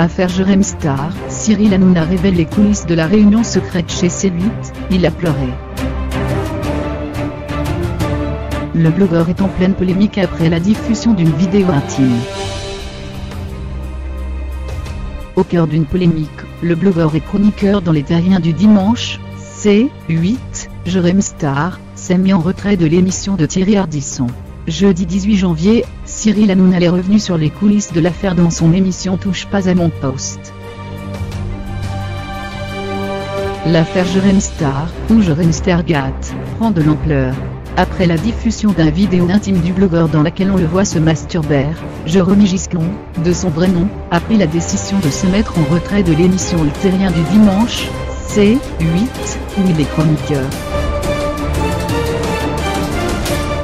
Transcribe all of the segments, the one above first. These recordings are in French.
Affaire Jérém Star, Cyril Hanouna révèle les coulisses de la réunion secrète chez C8, il a pleuré. Le blogueur est en pleine polémique après la diffusion d'une vidéo intime. Au cœur d'une polémique, le blogueur et chroniqueur dans Les Terriens du dimanche, C8, Jérém Star, s'est mis en retrait de l'émission de Thierry Ardisson. Jeudi 18 janvier, Cyril Hanouna est revenu sur les coulisses de l'affaire dans son émission Touche pas à mon poste. L'affaire Jérém Star, ou Jérém Stargate, prend de l'ampleur. Après la diffusion d'une vidéo intime du blogueur dans laquelle on le voit se masturber, Jérôme Gisclon, de son vrai nom, a pris la décision de se mettre en retrait de l'émission Les Terriens du dimanche, C8, où il est chroniqueur.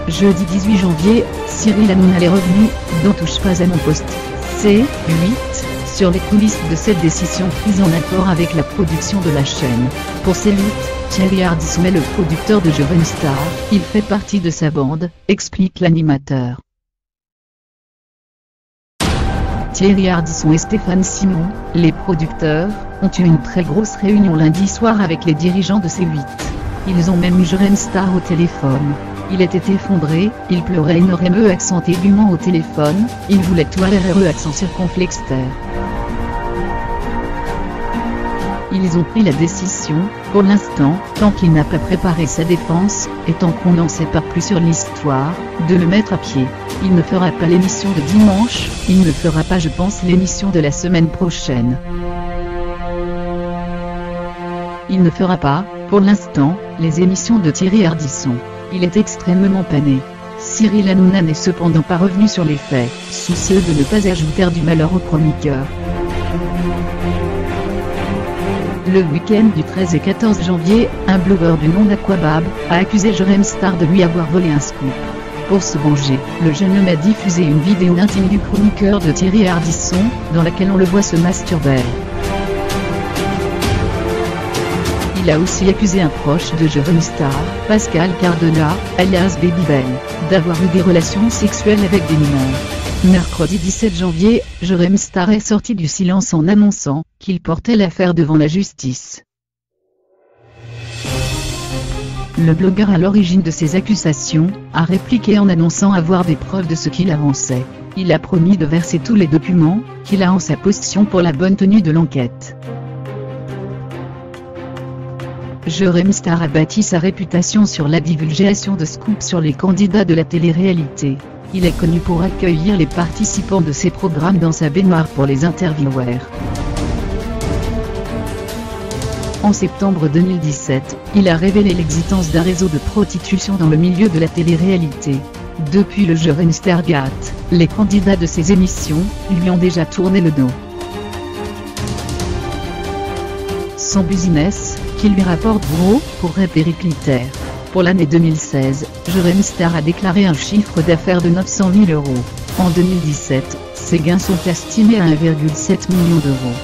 Jeudi 18 janvier, Cyril Hanouna est revenu, dans Touche pas à mon poste, C8, sur les coulisses de cette décision prise en accord avec la production de la chaîne. Pour C8, Thierry Ardisson est le producteur de Jérém Star, il fait partie de sa bande, explique l'animateur. Thierry Ardisson et Stéphane Simon, les producteurs, ont eu une très grosse réunion lundi soir avec les dirigeants de C8. Ils ont même eu Jérém Star au téléphone. Il était effondré, il pleurait énormément accent aiguement au téléphone, il voulait tout RRE accent circonflexitaire. Ils ont pris la décision, pour l'instant, tant qu'il n'a pas préparé sa défense, et tant qu'on n'en sait pas plus sur l'histoire, de le mettre à pied. Il ne fera pas l'émission de dimanche, il ne fera pas je pense l'émission de la semaine prochaine. Il ne fera pas, pour l'instant, les émissions de Thierry Ardisson. Il est extrêmement pané. Cyril Hanouna n'est cependant pas revenu sur les faits, soucieux de ne pas ajouter du malheur aux chroniqueurs. Le week-end du 13 et 14 janvier, un blogueur du nom d'Aquabab a accusé Jérém Star de lui avoir volé un scoop. Pour se venger, le jeune homme a diffusé une vidéo intime du chroniqueur de Thierry Ardisson, dans laquelle on le voit se masturber. Il a aussi accusé un proche de Jérém Star, Pascal Cardona, alias Baby Ben, d'avoir eu des relations sexuelles avec des mineurs. Mercredi 17 janvier, Jérém Star est sorti du silence en annonçant qu'il portait l'affaire devant la justice. Le blogueur à l'origine de ces accusations a répliqué en annonçant avoir des preuves de ce qu'il avançait. Il a promis de verser tous les documents qu'il a en sa possession pour la bonne tenue de l'enquête. Jérém Star a bâti sa réputation sur la divulgation de scoops sur les candidats de la télé-réalité. Il est connu pour accueillir les participants de ses programmes dans sa baignoire pour les interviewers. En septembre 2017, il a révélé l'existence d'un réseau de prostitution dans le milieu de la télé-réalité. Depuis le Jérém Stargate, les candidats de ses émissions lui ont déjà tourné le dos. Son business, qui lui rapporte gros, pourrait péricliter. Pour l'année 2016, Jérém Star a déclaré un chiffre d'affaires de 900 000 €. En 2017, ses gains sont estimés à 1,7 million d'euros.